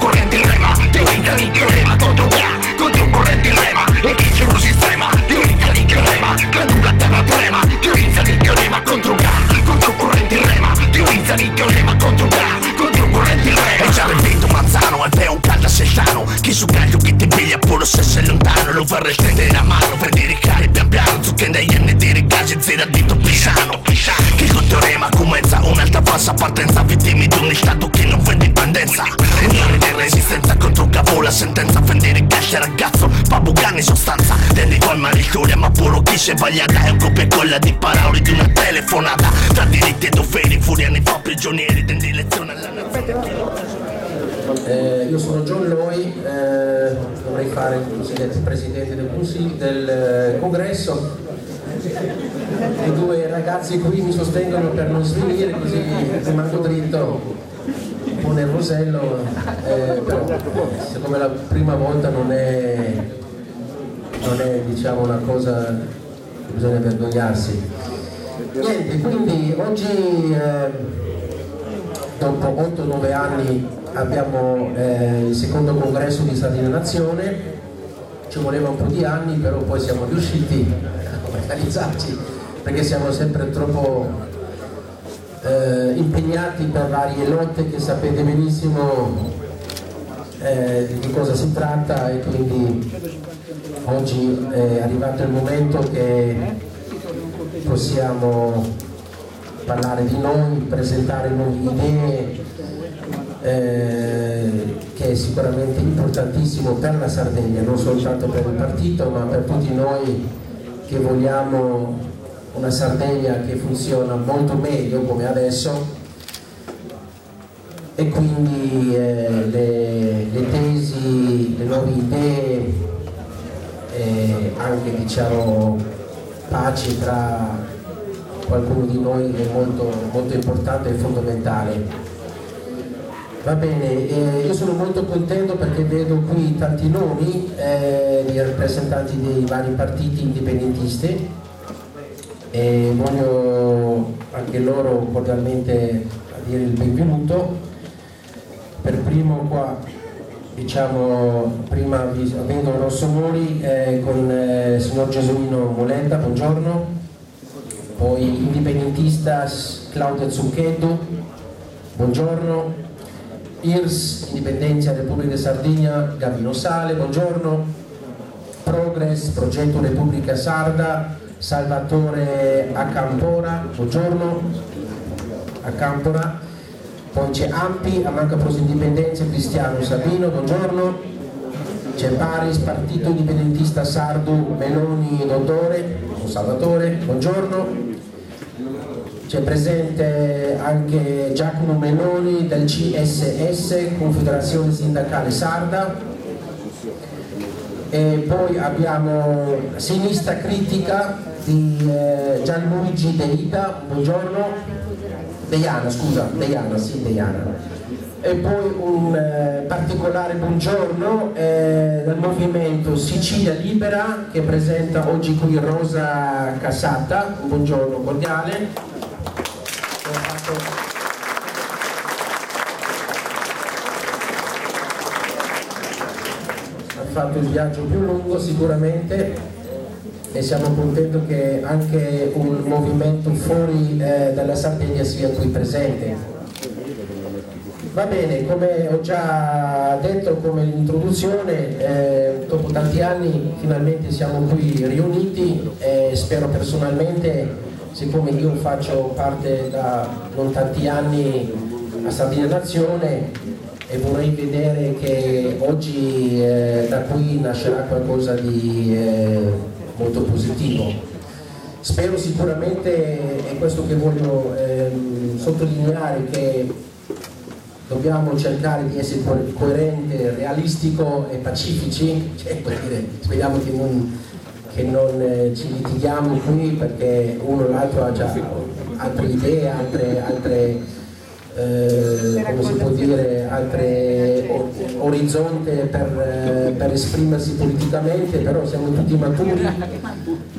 corrente in rema, teoria di teorema, contro corrente in rema, e chi c'è uno sistema, teoria di teorema, gradura terra prema, teoria di teorema, contro corrente in rema, teoria di teorema, contro corrente in rema. E già il vento manzano, e è un caldo sceltano, chi su caglio che ti piglia pure se sei lontano, lo vorrei stendere la mano per diricare pian piano, su che dai anni di ricaggi zero a dito pisano, che il teorema comincia un'altra falsa partenza, vittime di un stato che non fa indipendenza, entrare di resistenza contro cavo, la sentenza, vendere cash ragazzo, babugani sostanza, tendi col malitoria ma puro chi se sbagliata, è un copia quella di parole di una telefonata, tra diritti e doveri, furia nei fa prigionieri, in direzione alla nazione. Io sono John Loy, dovrei fare il presidente del Consiglio, del Congresso. I due ragazzi qui mi sostengono per non svenire, così rimango dritto, un po' nervosello, però siccome la prima volta non è diciamo una cosa che bisogna vergognarsi. Niente, quindi oggi dopo 8-9 anni abbiamo il secondo congresso di Sardegna Nazione, ci voleva un po' di anni, però poi siamo riusciti a organizzarci perché siamo sempre troppo impegnati per varie lotte che sapete benissimo di cosa si tratta, e quindi oggi è arrivato il momento che possiamo parlare di noi, presentare nuove idee, che è sicuramente importantissimo per la Sardegna, non soltanto per il partito ma per tutti noi che vogliamo una Sardegna che funziona molto meglio come adesso, e quindi le tesi, le nuove idee, anche diciamo pace tra qualcuno di noi è molto, molto importante e fondamentale. Va bene, io sono molto contento perché vedo qui tanti nomi di rappresentanti dei vari partiti indipendentisti e voglio anche loro cordialmente dire il benvenuto. Per primo qua, diciamo, prima vedo Rosso Mori con il signor Gesuino Molenda, buongiorno, poi indipendentista Claudia Zucchetto, buongiorno. IRS, Indipendenza Repubblica di Sardegna, Gavino Sale, buongiorno. Progress, Progetto Repubblica Sarda, Salvatore Acampora, buongiorno. Acampora. Poi c'è AMPI, Amanca Pros Indipendenza, Cristiano Sabino, buongiorno. C'è Paris, Partito Indipendentista Sardo, Meloni Dottore, Salvatore, buongiorno. C'è presente anche Giacomo Meloni del CSS, Confederazione Sindacale Sarda, e poi abbiamo Sinistra Critica di Gianluigi Deita, buongiorno, Deiana, scusa, Deiana, sì, Deiana. E poi un particolare buongiorno dal movimento Sicilia Libera, che presenta oggi qui Rosa Casata, un buongiorno cordiale. Ha fatto il viaggio più lungo sicuramente, e siamo contenti che anche un movimento fuori dalla Sardegna sia qui presente. Va bene, come ho già detto come l'introduzione, dopo tanti anni finalmente siamo qui riuniti e spero personalmente, siccome io faccio parte da non tanti anni a Sardegna Nazione, e vorrei vedere che oggi da qui nascerà qualcosa di molto positivo. Spero sicuramente, è questo che voglio sottolineare, che dobbiamo cercare di essere coerenti, realistico e pacifici, cioè, speriamo che non ci litighiamo qui, perché uno o l'altro ha già altre idee, altre come si può dire, altre orizzonte per esprimersi politicamente, però siamo tutti maturi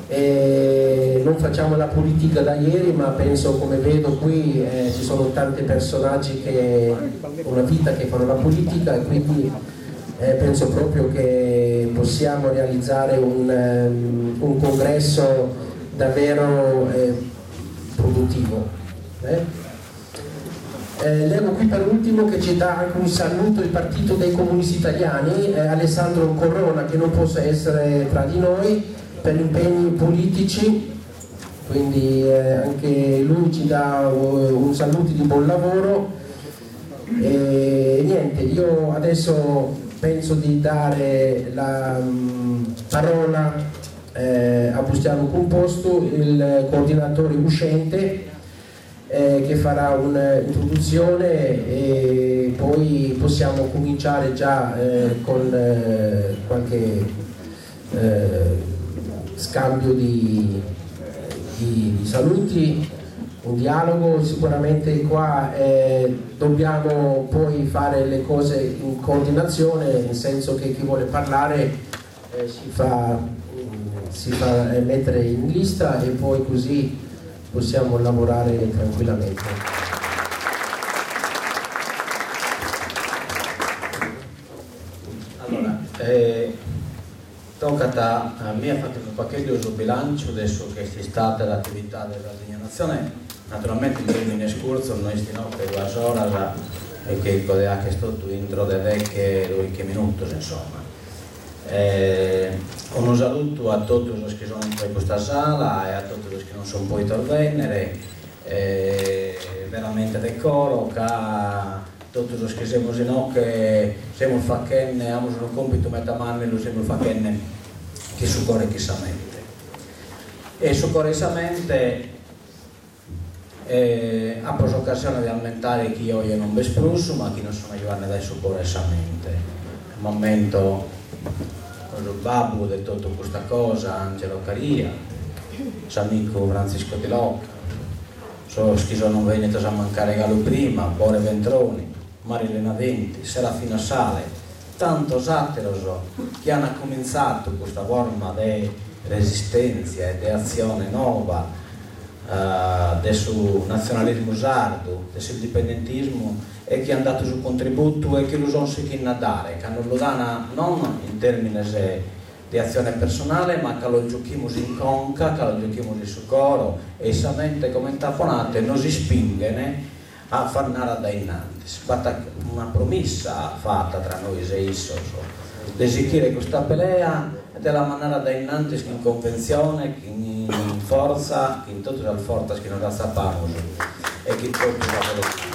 E non facciamo la politica da ieri, ma penso, come vedo qui, ci sono tanti personaggi che una vita che fanno la politica, e quindi penso proprio che possiamo realizzare un congresso davvero produttivo. Leggo qui per ultimo che ci dà anche un saluto il Partito dei Comunisti Italiani, Alessandro Corona, che non può essere tra di noi per impegni politici, quindi anche lui ci dà un saluto di buon lavoro. E niente, io adesso penso di dare la parola a Bustiano Composto, il coordinatore uscente, che farà un'introduzione e poi possiamo cominciare già con qualche scambio di saluti, un dialogo. Sicuramente qua dobbiamo poi fare le cose in coordinazione, nel senso che chi vuole parlare si fa mettere in lista e poi così possiamo lavorare tranquillamente. Allora, tocca a me fare un pacchetto sul bilancio adesso che si stata l'attività della Nazione. Naturalmente in termini scorso noi stiamo per 2 ore e che poteva che sto dentro de vecchie minuti, insomma. Un saluto a tutti quelli che sono in questa sala e a tutti quelli che non sono poi intervenire, veramente decoro che tutti quelli che siamo in che siamo facendo, abbiamo un compito metamane, lo siamo facendo che soccorre chiaramente e soccorresamente ha preso occasione di aumentare chi oggi non besprusso ma chi non sono giovani dai soccorresamente al momento con il babbo di tutta questa cosa, Angelo Caria, amico Francisco Di Locca, so che sono venuti a mancare Gallo prima, Bore Ventroni, Marilena Venti, Serafina Sale, tantos altri che hanno cominciato questa forma di resistenza e di azione nuova del suo nazionalismo sardo, del suo indipendentismo e che hanno dato il suo contributo e che lo sono seguiti a dare, che non lo danno non in termini di azione personale ma che lo giochiamo in conca, che lo giochiamo in soccorso e esattamente come taponate non si spingono a far nada da innanzi. Fatta una promessa fatta tra noi e isso di esicire questa pelea della maniera da innanzi in convenzione, in forza, in tutte le forze che non la sappiamo e che tutti la veloce.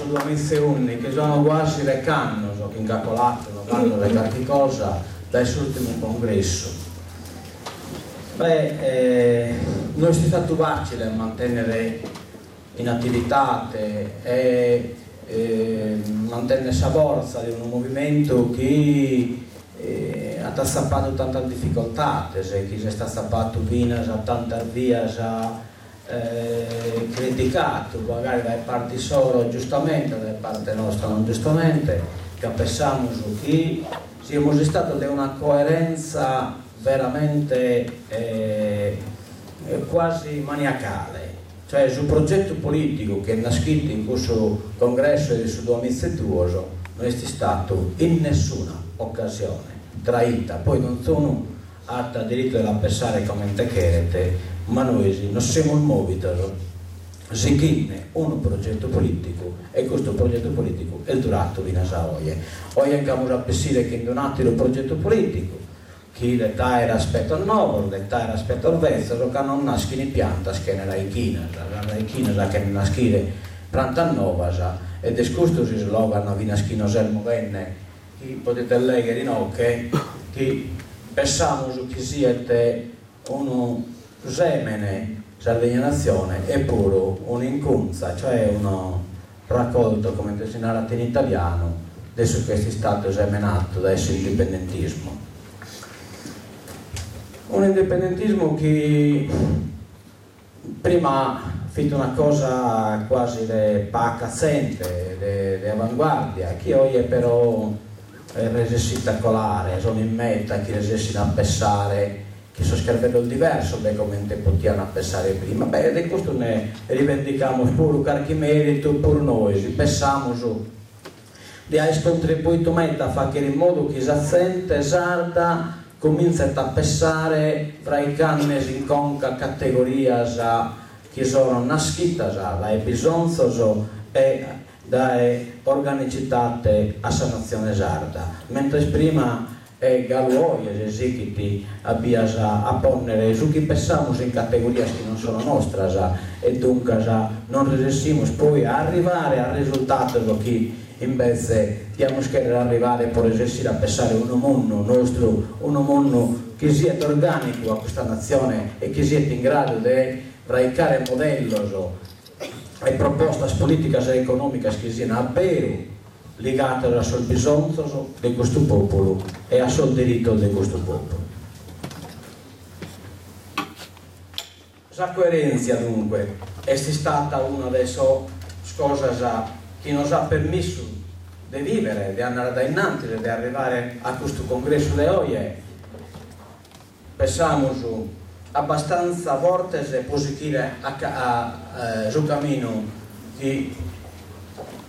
Due mesi unni che sono quasi recando, che incapolato, non vanno le qualche cosa dal suo ultimo congresso. Non è stato facile mantenere in attività e mantenere la forza di un movimento che ha sappato tante difficoltà, che si è sappato fino a tante vie criticato magari da parte solo giustamente, da parte nostra non giustamente, che pensiamo che siamo stati di una coerenza veramente quasi maniacale, cioè sul progetto politico che è nascito in questo congresso del suo 2002 non è stato in nessuna occasione traita, poi non sono a diritto di pensare come te chiedete, ma noi non siamo muovito seguire un progetto politico e questo progetto politico è durato fino a oggi. Oggi andiamo a pensare che in un altro progetto politico che l'età era aspetto al nuovo, l'età era aspetto al vecchio, che non nascono in pianta che nella Ichina, che non nascono pianta nuova e di questo si slogan fino a schino selmo venne che potete leggere in occhio che pensiamo che siete uno semene Sardegna Nazione eppure un'inconza, cioè uno raccolto, come si narra in italiano, adesso che è stato semenato da questo indipendentismo. Un indipendentismo che prima fatto una cosa quasi pacazzente, di avanguardia, che oggi però rese spettacolare, sono in meta, che rese a pensare che sono scrivendo diverso da come potevano pensare prima. Beh, di questo ne rivendichiamo pure qualche merito per noi, pensiamo su di aver contribuito a fare in modo che la gente sarda comincia a pensare fra i cannes in conca categoria che sono nascite dai bisogni e dalle organizzate a nazione sarda, mentre prima Gallo e eseguiti abbia a ponere su chi pensiamo in categorie che non sono nostre e dunque non riusciamo poi a arrivare al risultato che invece dobbiamo arrivare per riuscire a pensare un mondo nostro, un mondo che sia organico a questa nazione e che sia in grado di radicare modelli e proposte politiche e economiche che siano davvero legate al bisogno di questo popolo e al diritto di questo popolo. La coerenza dunque è stata una delle cose che ci ha permesso di vivere, di andare da innanzi, di arrivare a questo congresso di oggi. Pensiamo abbastanza forte e positive sul cammino che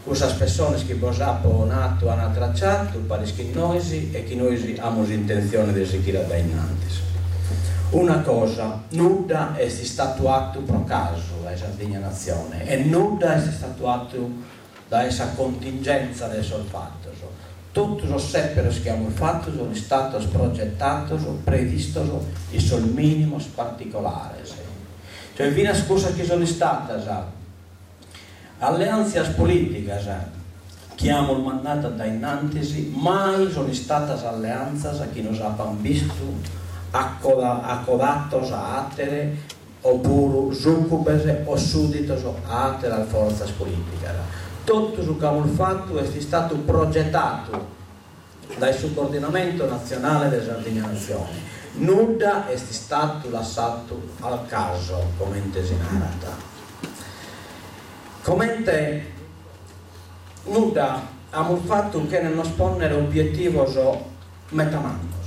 queste persone che hanno nato hanno tracciato, pare che noi e che noi abbiamo intenzione di seguire da innanzi. Una cosa, nulla è stato atto per caso da Sardegna Nazione e nulla è stato atto da questa contingenza del fatto. Tutti i sepperi che abbiamo fatto sono stati progettati, previsti e sul minimo particolare. Cioè, fino a cose che sono state alleanze politiche che hanno mandato da innanzi, mai sono state alleanze che non abbiamo visto accodate a altre oppure succube o suddite a altre forze politiche. Tutto ciò che abbiamo fatto è stato progettato dal subordinamento nazionale della Sardegna Nazione. Nulla è stato lasciato al caso, come intesinata. Come nulla abbiamo fatto che non sponnere obiettivo metamannos,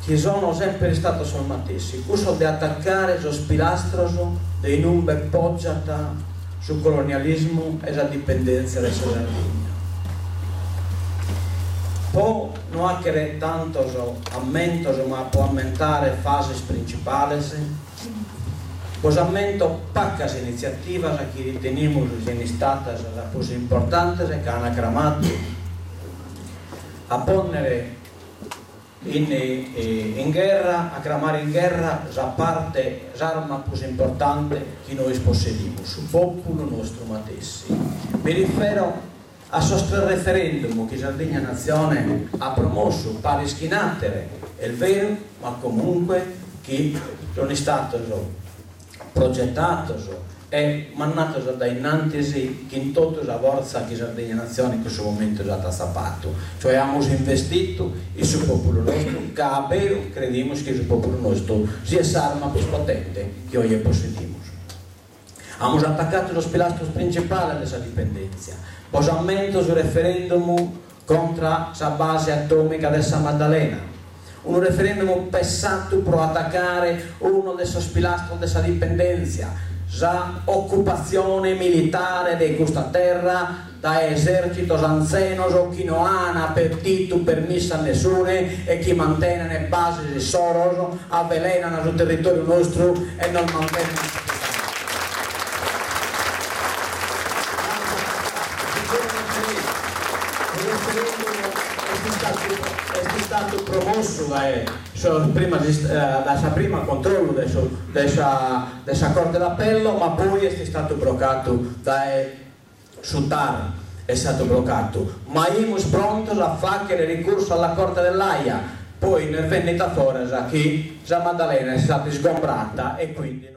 che sono sempre stati sommatessi, questo di attaccare lo pilastro dei numbi poggiata sul colonialismo e la dipendenza della Sardegna. Può non essere tanto aumento, ma può aumentare fasi principali. Può aumentare poche iniziative che riteniamo siano state così importanti che hanno chiamato a ponere in guerra, a chiamare in guerra la parte, l'arma più importante che noi possediamo, sul popolo nostro matessi. Mi rifero a questo referendum che Sardegna Nazione ha promosso, pare schinattere, è vero, ma comunque che non è stato progettato e mandato da innanzi che in tutta la forza che Sardegna Nazione in questo momento è stata sappato. Cioè abbiamo investito sul popolo nostro, che davvero crediamo che il popolo nostro sia l'arma più potente che oggi possediamo. Abbiamo attaccato lo pilastro principale della dipendenza, posamento sul referendum contro la base atomica di San Maddalena, un referendum pensato per attaccare uno dei pilastri della dipendenza, la occupazione militare di questa terra da esercito anziano che non hanno appetito permesso a nessuno e che mantengono le basi di Soros, avvelenano sul territorio nostro e non mantengono. È stato promosso dal primo controllo della Corte d'Appello, ma poi è stato bloccato dal TAR, è stato bloccato. Ma siamo pronti a fare ricorso alla Corte dell'Aia, poi ne è venuta fuori che la Maddalena è stata sgombrata e quindi